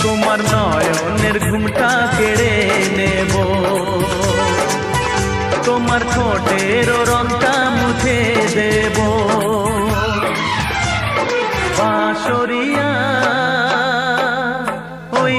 তোমার নয়নের ঘুমটা কেড়ে নেব, তোমার ঠোঁটের রংটা মুছে দেব। বাঁশরিয়া ওই